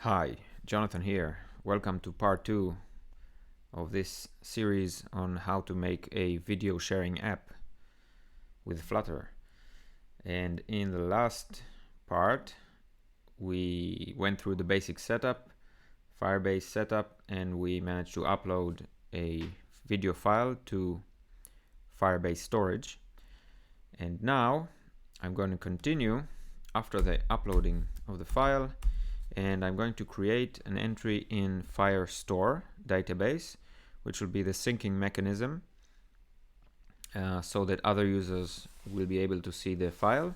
Hi, Jonathan here. Welcome to part 2 of this series on how to make a video sharing app with Flutter. And in the last part, we went through the basic setup, Firebase setup, and we managed to upload a video file to Firebase storage. And now I'm going to continue after the uploading of the file, and I'm going to create an entry in Firestore database, which will be the syncing mechanism so that other users will be able to see the file.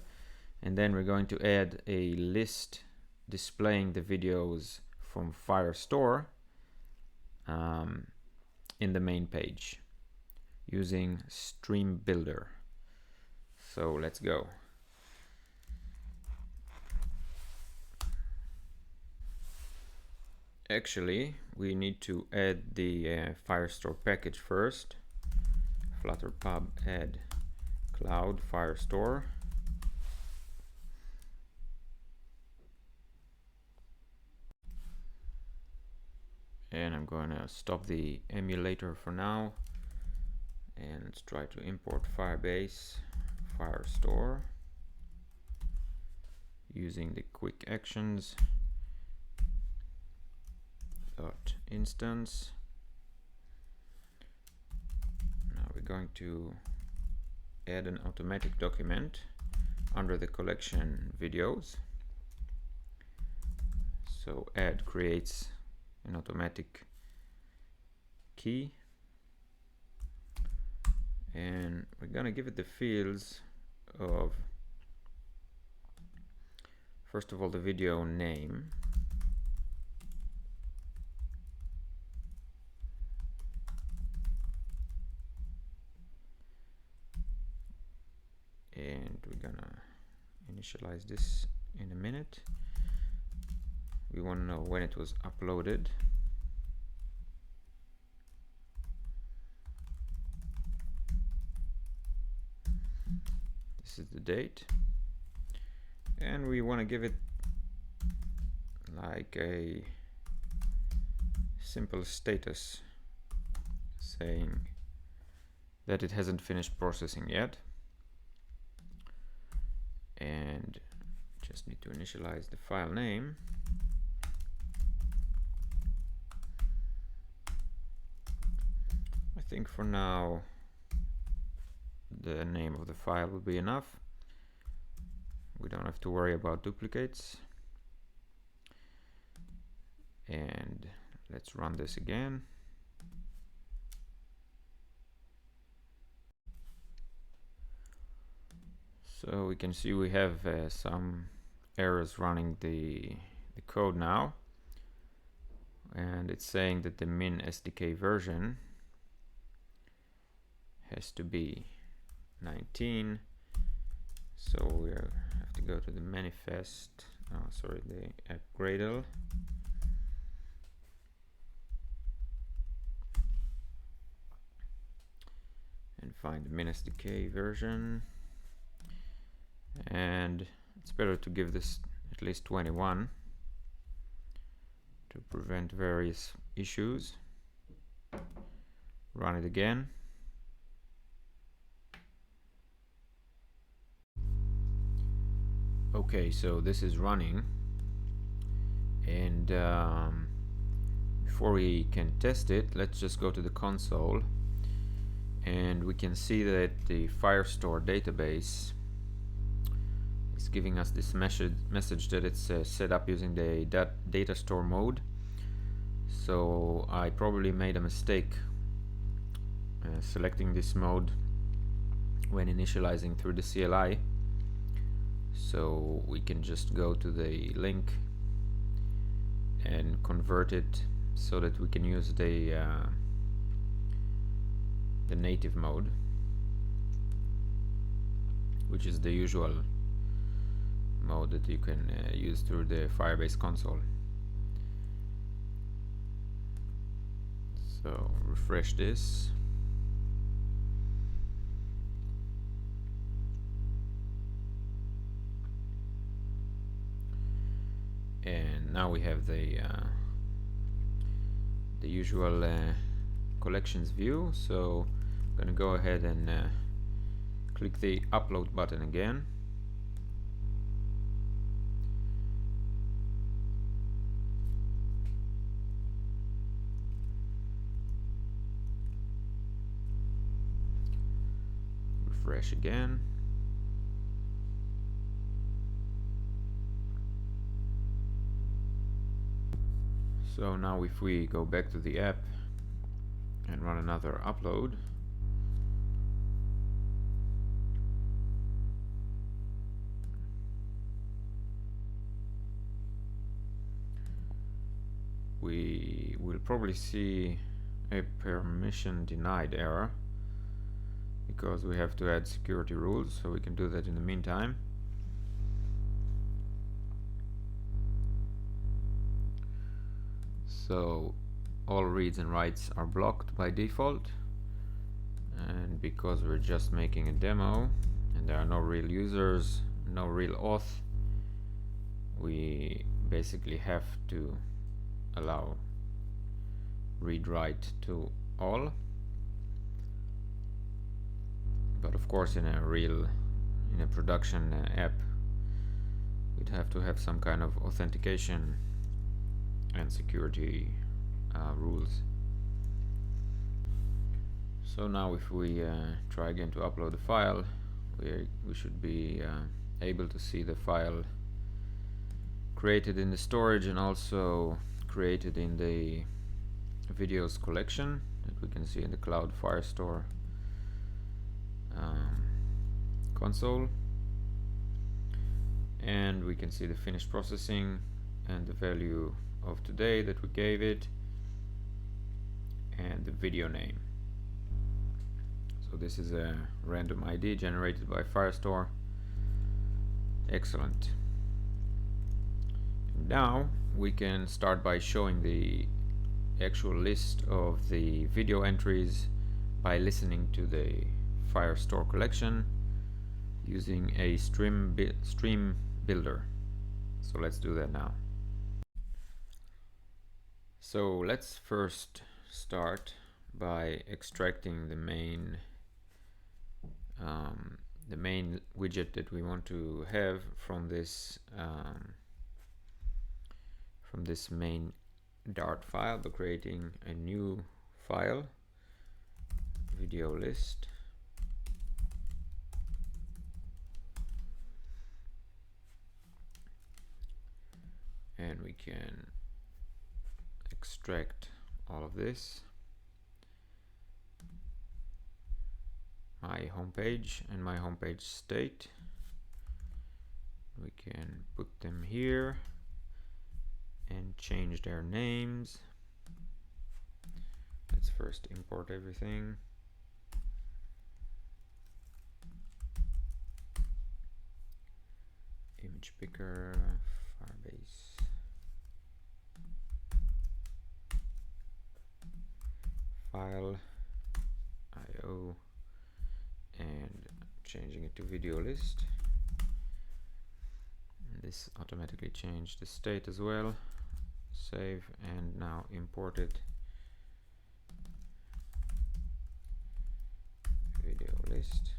And then we're going to add a list displaying the videos from Firestore in the main page using StreamBuilder. So let's go. Actually, we need to add the Firestore package first. Flutter pub add cloud Firestore. And I'm going to stop the emulator for now. And let's try to import Firebase Firestore using the quick actions. Instance. Now we're going to add an automatic document under the collection videos. So add creates an automatic key, and we're going to give it the fields of, first of all, the video name. And we're gonna initialize this in a minute. We want to know when it was uploaded. This is the date. And we want to give it like a simple status saying that it hasn't finished processing yet. And just need to initialize the file name. I think for now the name of the file will be enough. We don't have to worry about duplicates. And let's run this again. So we can see we have some errors running the code now, and it's saying that the min SDK version has to be 19. So we have to go to the manifest, the app Gradle, and find the min SDK version. And it's better to give this at least 21 to prevent various issues. Run it again. Okay, so this is running, and before we can test it, let's just go to the console, and we can see that the Firestore database is giving us this message that it's set up using the data store mode. So I probably made a mistake selecting this mode when initializing through the CLI. So we can just go to the link and convert it so that we can use the native mode, which is the usual mode that you can use through the Firebase console. So refresh this. And now we have the usual collections view. So I'm gonna go ahead and click the upload button again. Refresh again. So now if we go back to the app and run another upload, we will probably see a permission denied error because we have to add security rules, so we can do that in the meantime. So all reads and writes are blocked by default, and because we're just making a demo and there are no real users, no real auth, we basically have to allow read write to all. But of course in a production app, we'd have to have some kind of authentication and security rules. So now if we try again to upload the file, we should be able to see the file created in the storage and also created in the videos collection that we can see in the cloud Firestore console, and we can see the finished processing and the value of today that we gave it and the video name. So this is a random ID generated by Firestore. Excellent. And now we can start by showing the actual list of the video entries by listening to the Firestore collection using a StreamBuilder. So let's do that now. So let's first start by extracting the main widget that we want to have from this main Dart file by creating a new file, video list. And we can extract all of this, my homepage and my homepage state. We can put them here and change their names. Let's first import everything. Image picker, Firebase, file, IO, and changing it to video list. And this automatically changed the state as well. Save, and now import it. Video list.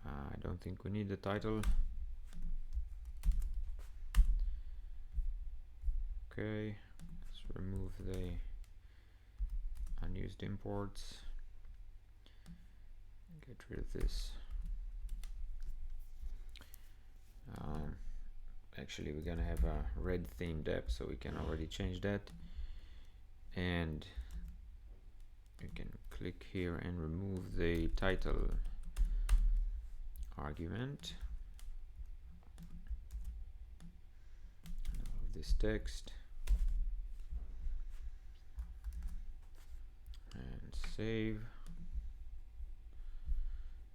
I don't think we need the title. Okay, let's remove the unused imports. Get rid of this. Actually, we're gonna have a red themed app, so we can already change that. And you can click here and remove the title argument. And all of this text. And save.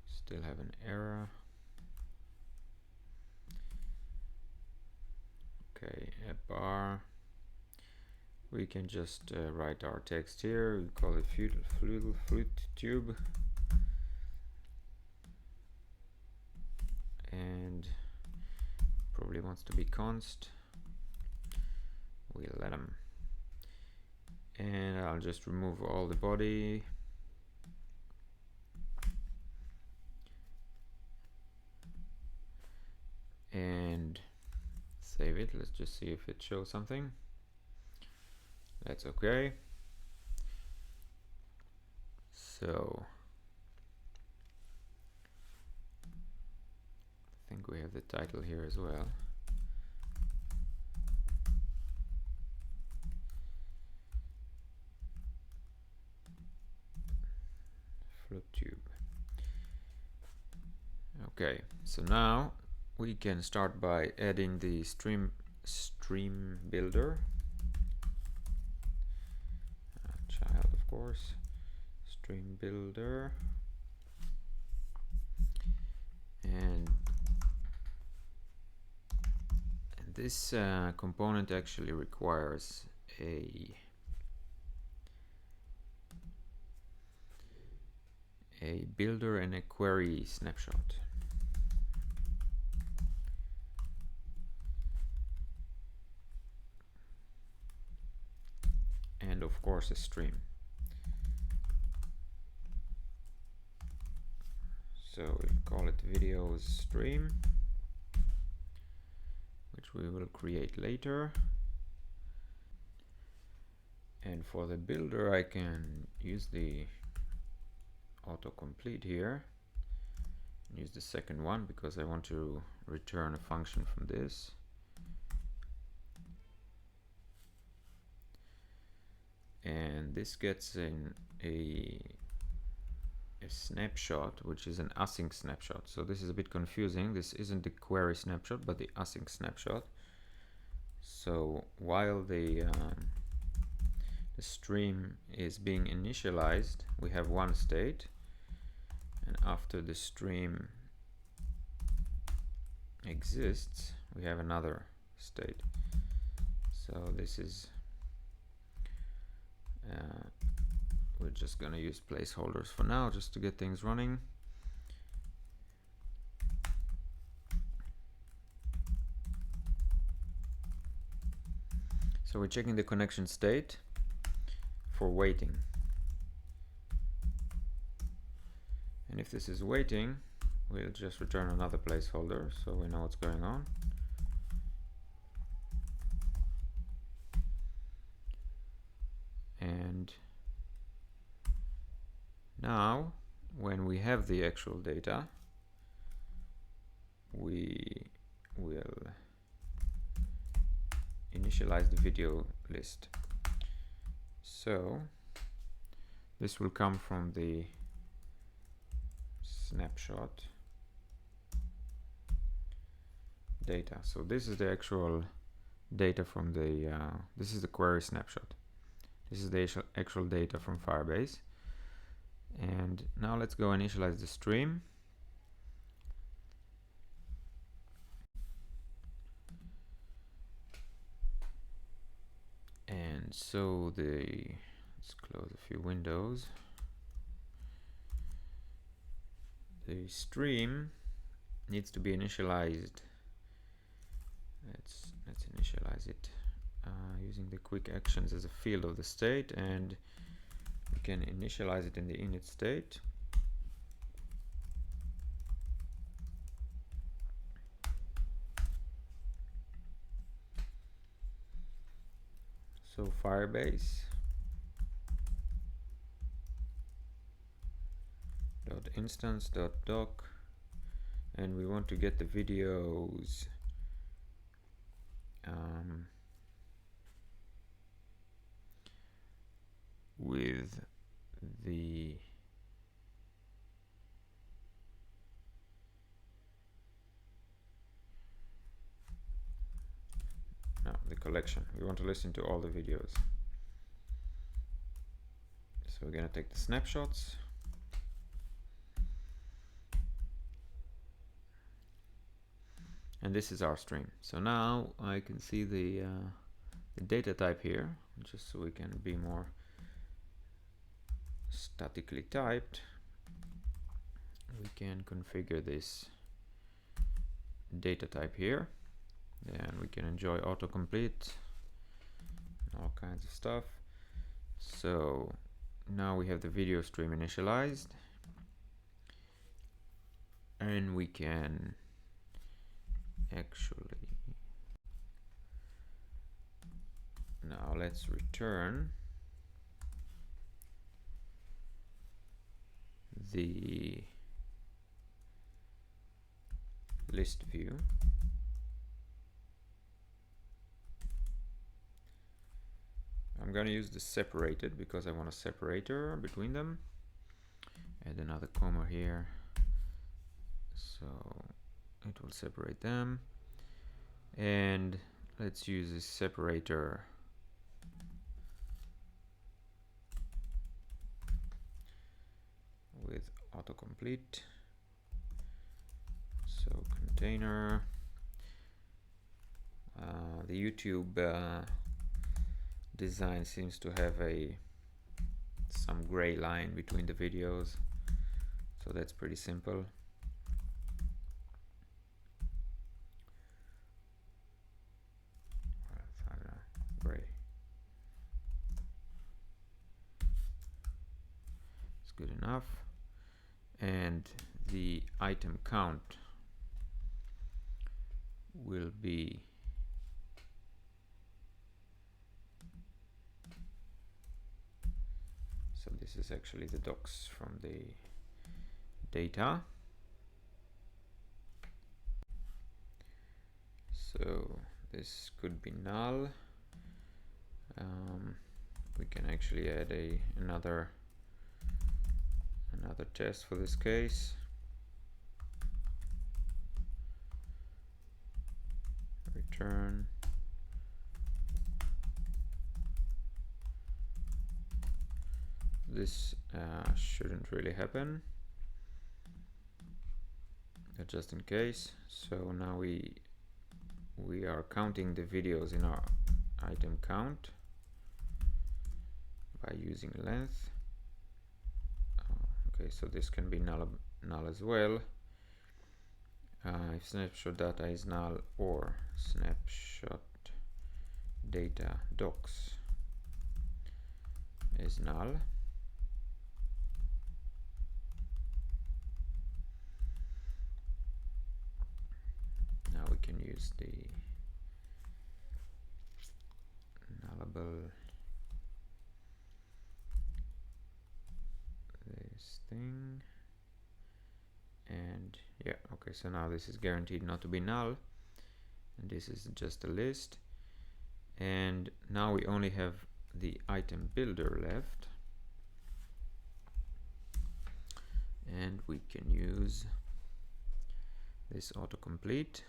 Still have an error. Okay, app bar. We can just write our text here. We call it flute tube, and probably wants to be const. we'll let them. And I'll just remove all the body. And save it. Let's just see if it shows something. That's okay. So I think we have the title here as well. Tube. Okay, so now we can start by adding the StreamBuilder child, of course. StreamBuilder, and this component actually requires a builder and a query snapshot. And of course a stream. So we'll call it videos stream, which we will create later. And for the builder, I can use the autocomplete here. Use the second one because I want to return a function from this. And this gets in a snapshot, which is an async snapshot. So this is a bit confusing. This isn't the query snapshot, but the async snapshot. So while the stream is being initialized, we have one state, and after the stream exists, we have another state. So this is we're just gonna use placeholders for now, just to get things running. So we're checking the connection state for waiting. And if this is waiting, we'll just return another placeholder so we know what's going on. And now, when we have the actual data, we will initialize the video list. So this will come from the snapshot data. So this is the actual data from the this is the query snapshot. This is the actual data from Firebase. And now let's go initialize the stream. And so let's close a few windows. The stream needs to be initialized. Let's initialize it using the quick actions as a field of the state, and we can initialize it in the init state. So Firebase .instance.doc, and we want to get the videos with the collection. We want to listen to all the videos. So we're going to take the snapshots. And this is our stream. So now I can see the data type here, just so we can be more statically typed. We can configure this data type here. Then we can enjoy autocomplete all kinds of stuff. So now we have the video stream initialized, and we can actually, now let's return the list view. I'm going to use the separated because I want a separator between them. Add another comma here, so it will separate them. And let's use this separator with autocomplete. So container, the YouTube design seems to have some gray line between the videos, so that's pretty simple. Gray. It's good enough. And the item count will be so this is actually the docs from the data. So this could be null. We can actually add another test for this case. Return this shouldn't really happen, but just in case. So now we are counting the videos in our item count by using length. Okay, so this can be null as well. If snapshot data is null or snapshot data docs is null, now we can use the nullable this thing, and yeah, okay, so now this is guaranteed not to be null, and this is just a list. And now we only have the item builder left, and we can use this autocomplete.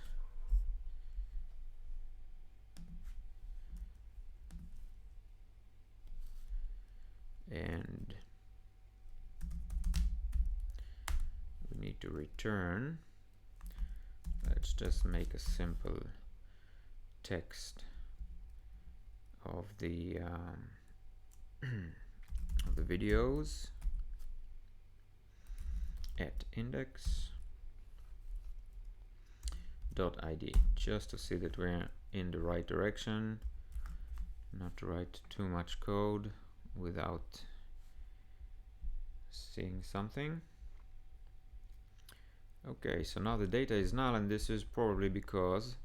And we need to return, let's just make a simple text of the of the videos at index.id, just to see that we're in the right direction, not to write too much code without seeing something. Okay, so now the data is null, and this is probably because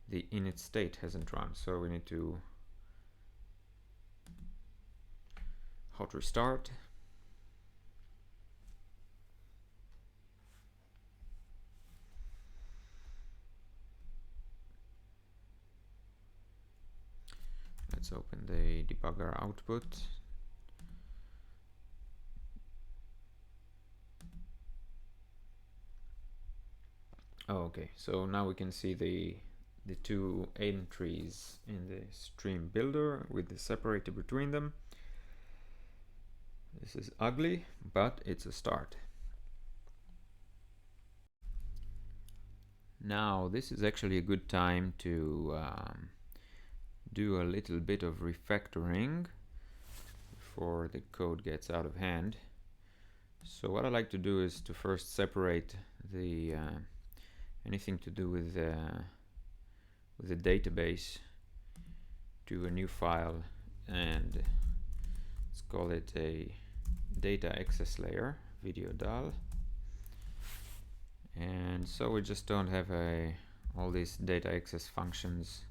the init state hasn't run, so we need to hot restart. Let's open the debugger output. Oh, okay, so now we can see the two entries in the StreamBuilder with the separator between them. This is ugly, but it's a start. Now this is actually a good time to do a little bit of refactoring before the code gets out of hand. So what I like to do is to first separate the anything to do with the database do a new file and let's call it a data access layer video dal. And so we just don't have all these data access functions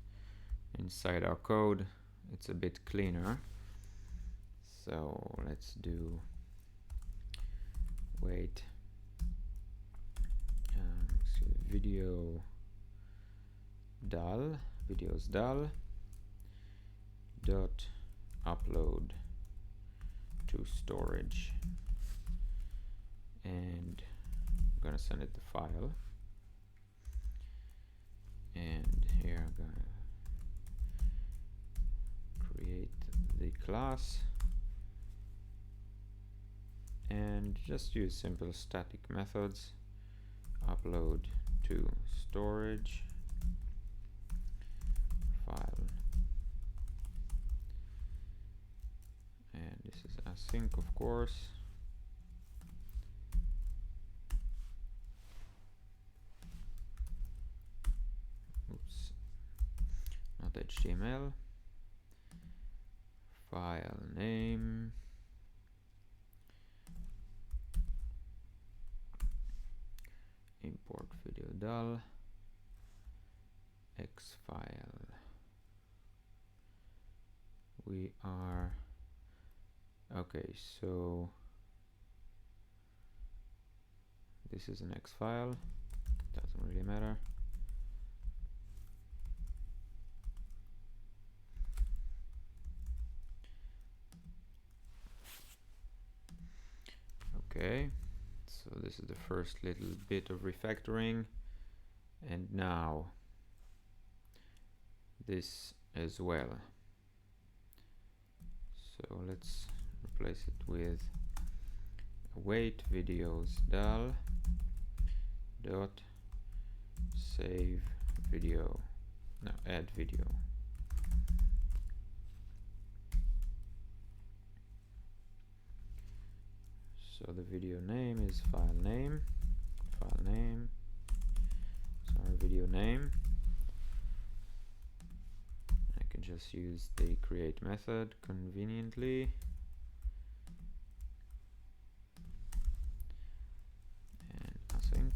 inside our code. It's a bit cleaner. So let's do wait video dal, videos dal dot upload to storage, and I'm gonna send it the file, and here I'm gonna create the class and just use simple static methods. Upload to storage file, and this is async, of course. Oops, not HTML. File name, import video dal, X file. We are okay, so this is an X file, doesn't really matter. Okay, so this is the first little bit of refactoring, and now this as well. So let's replace it with await videos dal dot save video, no, add video. So the video name is file name, sorry, video name. I can just use the create method conveniently. And async.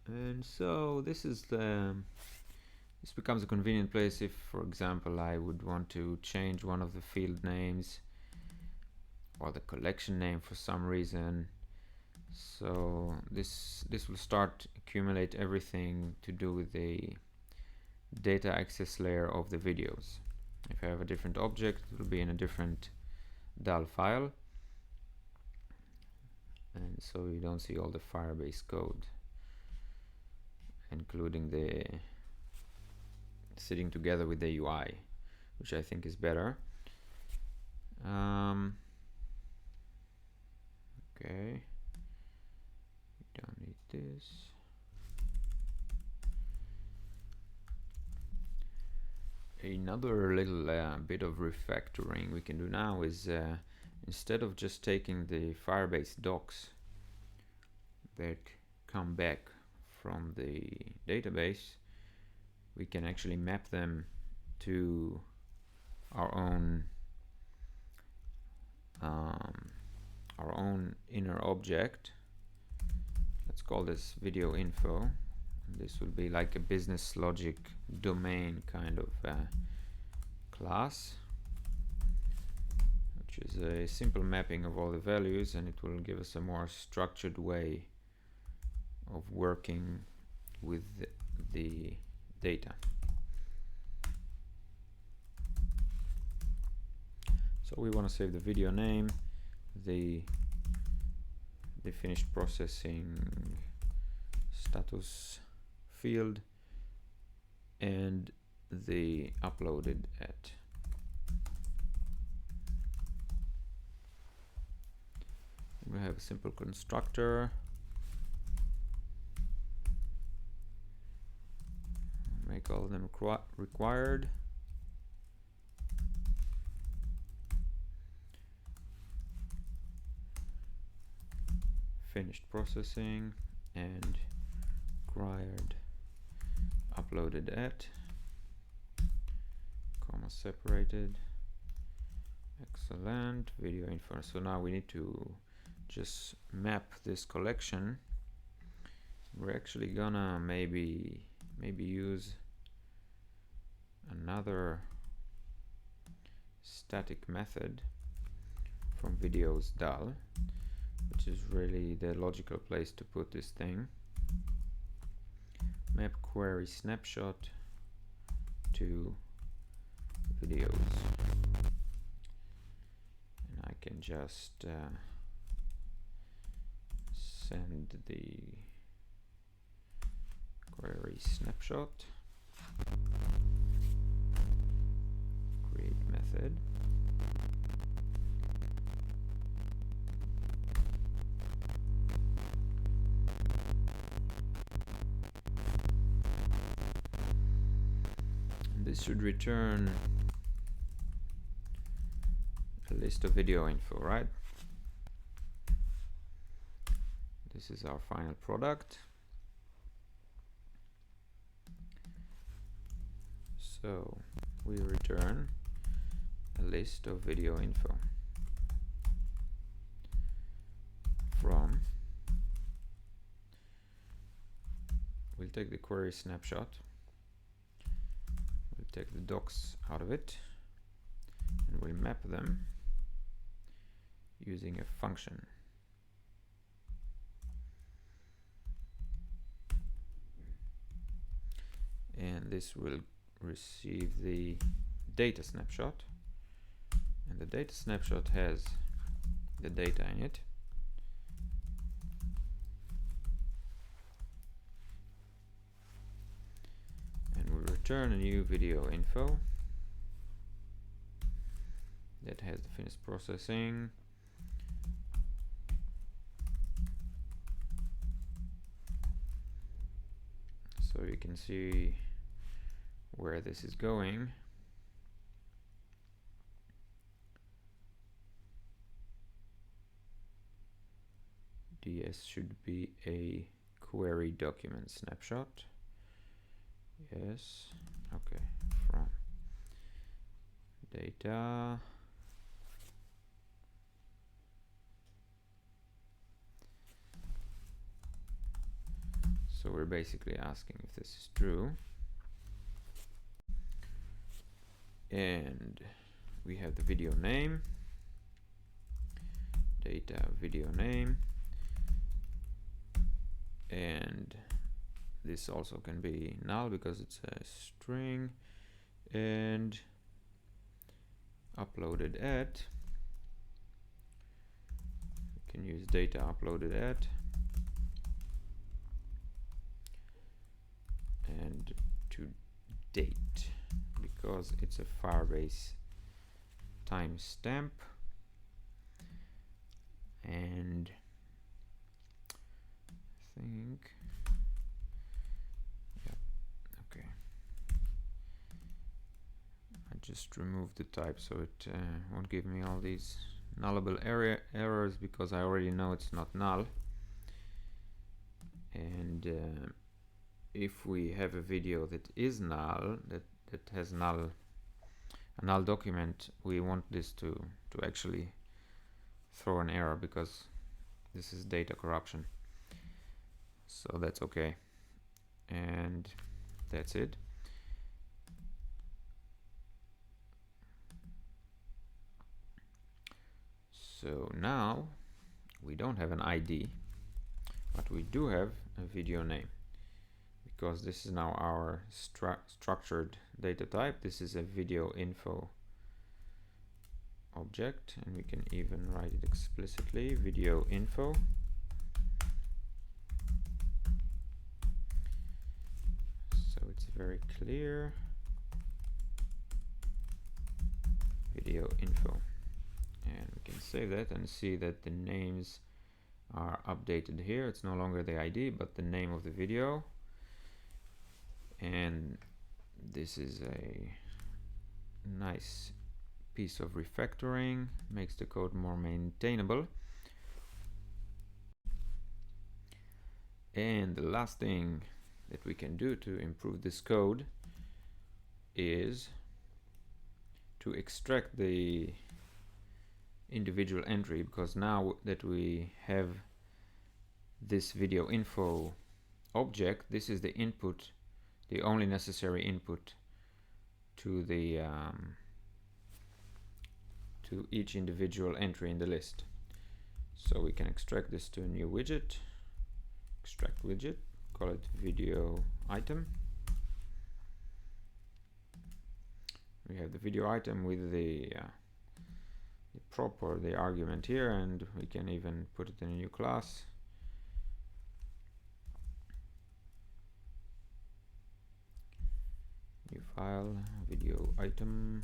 And so this is this becomes a convenient place if, for example, I would want to change one of the field names or the collection name for some reason. So this will start accumulate everything to do with the data access layer of the videos. If I have a different object, it will be in a different dal file, and so you don't see all the Firebase code, including the sitting together with the UI, which I think is better. Okay, we don't need this. Another little bit of refactoring we can do now is instead of just taking the Firebase docs that come back from the database, we can actually map them to our own inner object. Let's call this video info. This will be like a business logic domain kind of class, which is a simple mapping of all the values, and it will give us a more structured way of working with the data. So we want to save the video name, the finished processing status field, and the uploaded at. We have a simple constructor. Make all of them required. Finished processing and required uploaded at, comma separated, excellent, video info. So now we need to just map this collection. We're actually gonna maybe use another static method from videos dal, which is really the logical place to put this thing. Map query snapshot to videos, and I can just send the query snapshot, create method, and this should return a list of video info, right? This is our final product. So we return a list of video info from, we'll take the query snapshot, we'll take the docs out of it, and we'll map them using a function. And this will receive the data snapshot, and the data snapshot has the data in it. And we'll return a new video info that has the finished processing. So you can see where this is going. DS should be a query document snapshot. Yes, okay, from data. So we're basically asking if this is true. And we have the video name, data video name, and this also can be null because it's a string, and uploaded at, we can use data uploaded at, and to date, because it's a Firebase timestamp, and I think, yeah, okay. I just removed the type so it won't give me all these nullable errors because I already know it's not null. And if we have a video that is null, that has a null document, we want this to actually throw an error because this is data corruption. So that's okay, and that's it. So now we don't have an ID, but we do have a video name, because this is now our structured data type. This is a video info object, and we can even write it explicitly, video info. So it's very clear, video info, and we can save that and see that the names are updated here. It's no longer the ID but the name of the video. And this is a nice piece of refactoring, makes the code more maintainable. And the last thing that we can do to improve this code is to extract the individual entry, because now that we have this video info object, this is the input, the only necessary input to the to each individual entry in the list. So we can extract this to a new widget, extract widget, call it video item. We have the video item with the prop or the argument here, and we can even put it in a new class. New file, video item.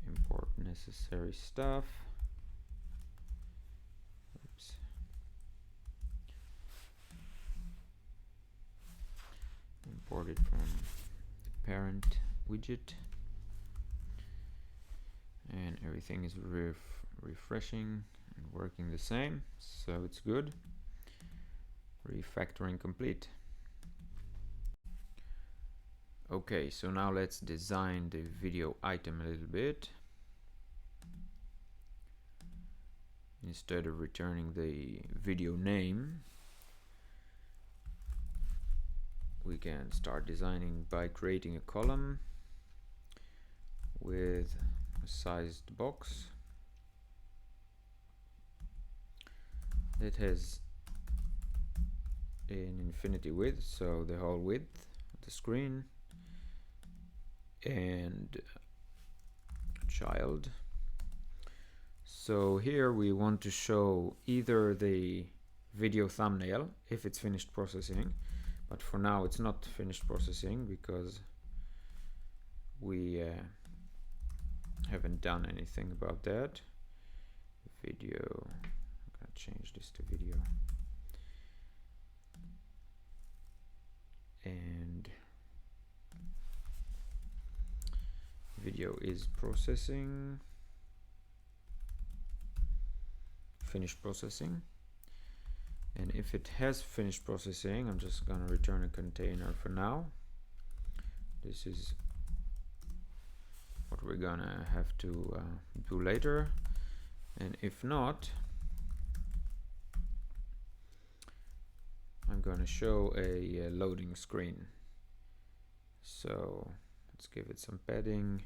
Import necessary stuff. Oops. Import it from the parent widget, and everything is refreshing and working the same, so it's good. Refactoring complete. Okay, so now let's design the video item a little bit. Instead of returning the video name, we can start designing by creating a column with a sized box that has an infinity width, so the whole width of the screen, and child. So here we want to show either the video thumbnail if it's finished processing, but for now it's not finished processing because we haven't done anything about that. Video, I'm gonna change this to video, and video is processing, finished processing. And if it has finished processing, I'm just gonna return a container for now. This is what we're gonna have to do later. And if not, I'm gonna show a loading screen. So let's give it some padding.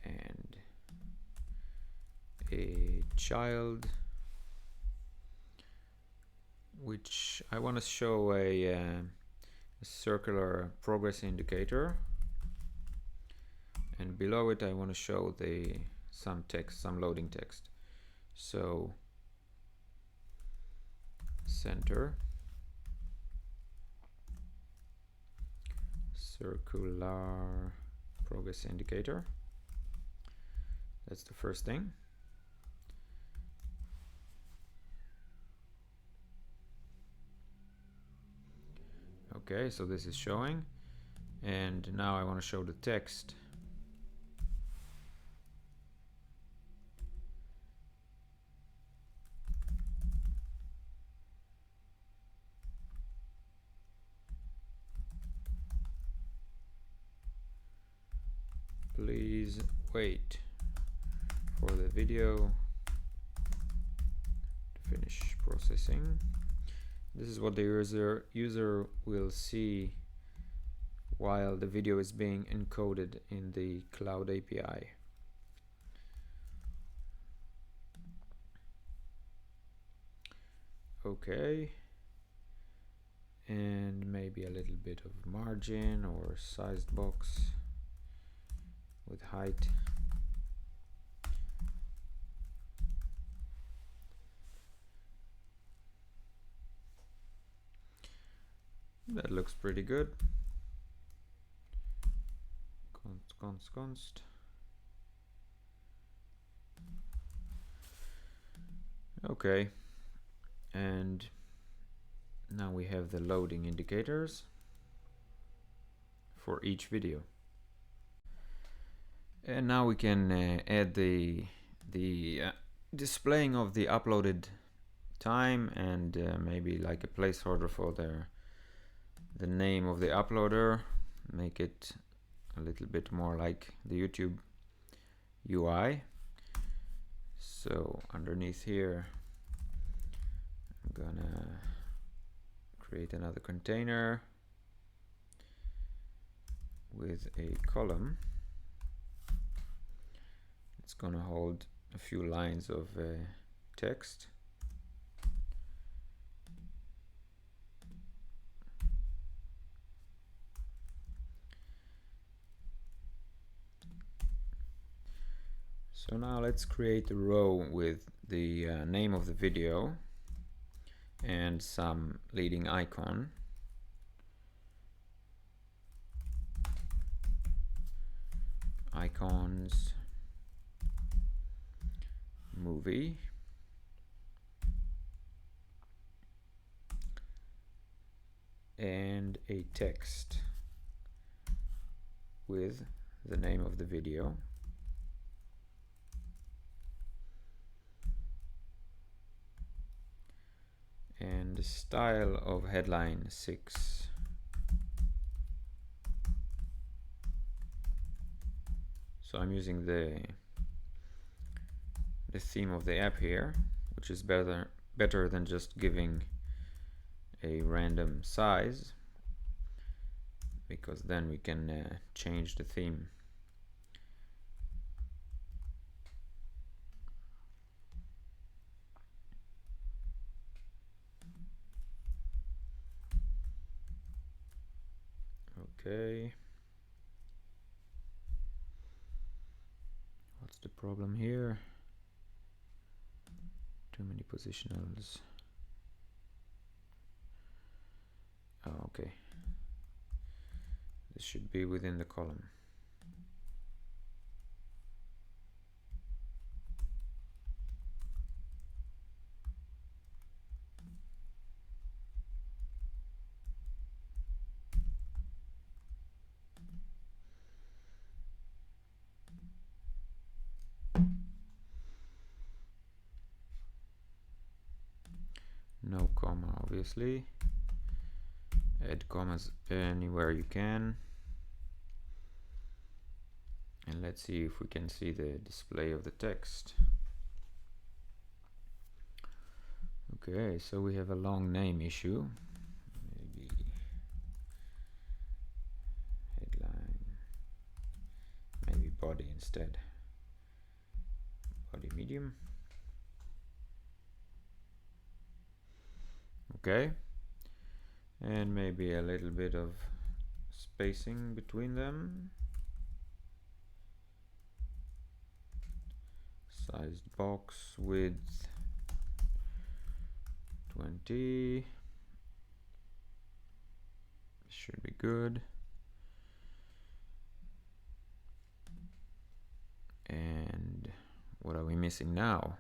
And a child, which I want to show a circular progress indicator, and below it I want to show some text, some loading text. So center circular progress indicator. That's the first thing. Okay, so this is showing, and now I want to show the text. Please wait for the video to finish processing. This is what the user will see while the video is being encoded in the Cloud API. Okay, and maybe a little bit of margin or sized box with height. That looks pretty good. Const. Okay, and Now we have the loading indicators for each video. And now we can add the displaying of the uploaded time, and maybe like a placeholder for the name of the uploader. Make it a little bit more like the YouTube UI. So underneath here, I'm gonna create another container with a column. It's gonna hold a few lines of text. So now let's create a row with the name of the video and some leading icon. Icons, movie, and a text with the name of the video. And the style of headline 6. So I'm using the theme of the app here, which is better than just giving a random size, because then we can change the theme. Okay. What's the problem here? Too many positionals. Oh, okay. This should be within the column. No comma, obviously. Add commas anywhere you can. And let's see if we can see the display of the text. Okay, so we have a long name issue. Maybe headline, maybe body instead. Body medium. Okay, and maybe a little bit of spacing between them. Sized box width 20 should be good. And what are we missing now?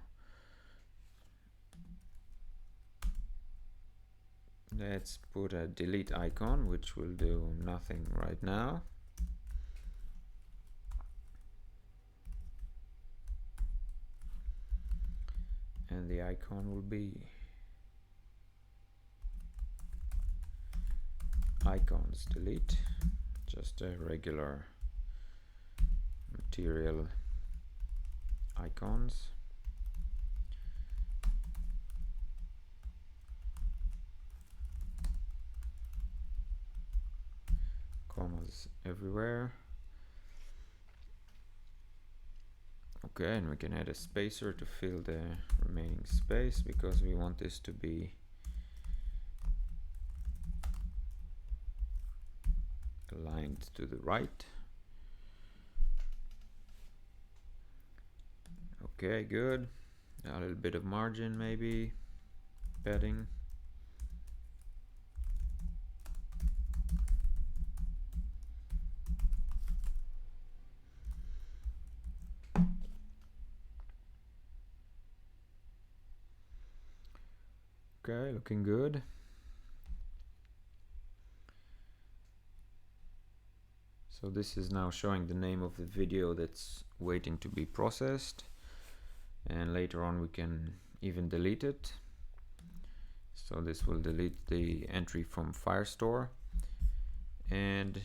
Let's put a delete icon, which will do nothing right now. And the icon will be icons delete, just a regular material icons. Commas everywhere. Okay, and we can add a spacer to fill the remaining space, because we want this to be aligned to the right. Okay, good. A little bit of margin, maybe padding. Okay, looking good. So this is now showing the name of the video that's waiting to be processed, and later on we can even delete it. So this will delete the entry from Firestore. And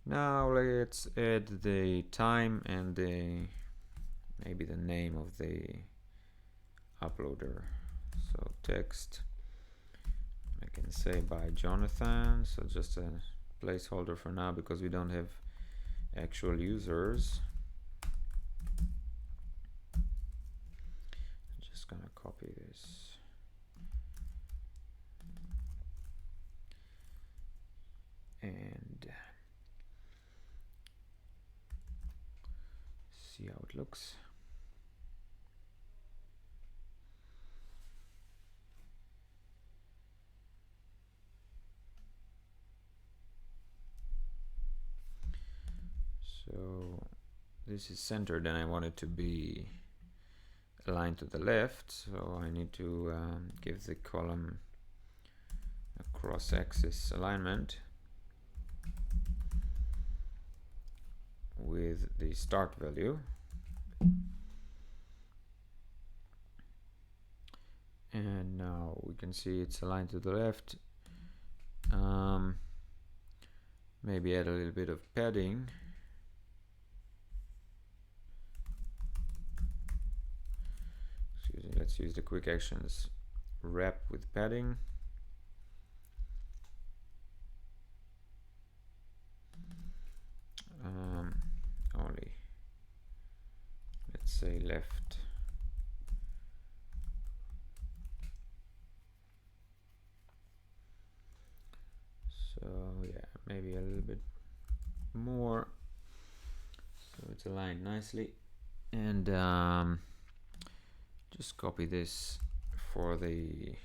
now let's add the time and maybe the name of the uploader. So text, I can say by Jonathan, so just a placeholder for now because we don't have actual users. I'm just gonna copy this. And see how it looks. So this is centered and I want it to be aligned to the left, so I need to give the column a cross-axis alignment with the start value. And now we can see it's aligned to the left. Maybe add a little bit of padding. Excuse me, let's use the quick actions wrap with padding. Only, let's say left. So yeah, maybe a little bit more, so it's aligned nicely. And just copy this for the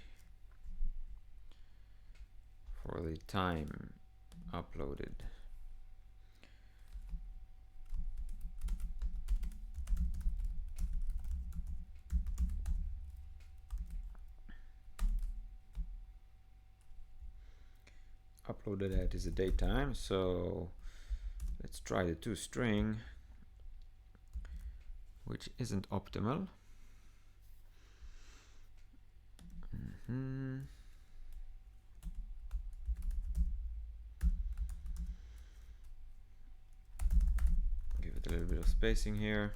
time uploaded. Uploaded at is a date time, so let's try the toString, which isn't optimal. Give it a little bit of spacing here.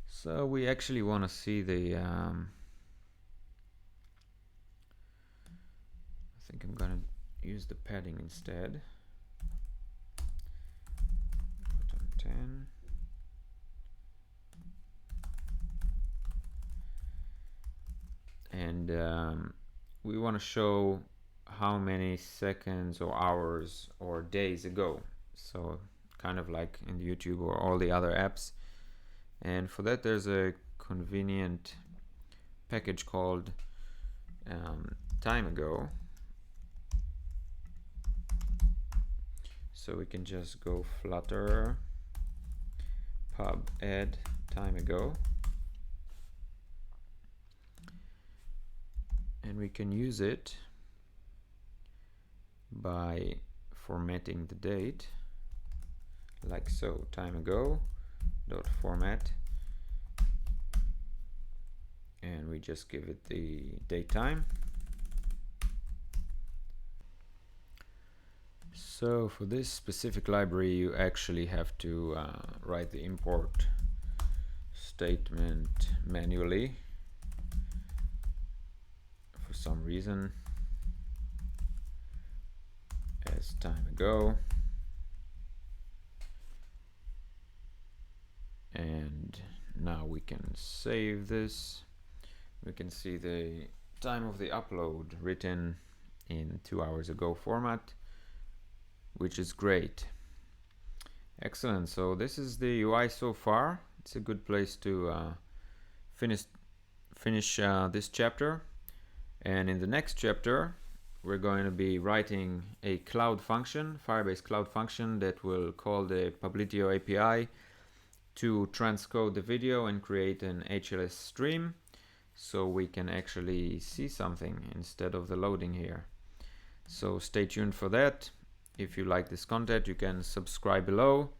So we actually want to see the I think I'm gonna use the padding instead. Bottom 10. And we want to show how many seconds or hours or days ago, so kind of like in YouTube or all the other apps. And for that there's a convenient package called time ago. So we can just go Flutter pub add time ago, and we can use it by formatting the date like so. Time ago dot format, and we just give it the date time. So for this specific library you actually have to write the import statement manually for some reason as time ago. And now we can save this. We can see the time of the upload written in 2 hours ago format, which is great. Excellent. So this is the UI so far. It's a good place to finish this chapter. And in the next chapter we're going to be writing a cloud function, Firebase cloud function, that will call the Publitio API to transcode the video and create an HLS stream. so we can actually see something instead of the loading here. So stay tuned for that. If you like this content, you can subscribe below,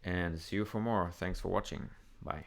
and see you for more. Thanks for watching. Bye.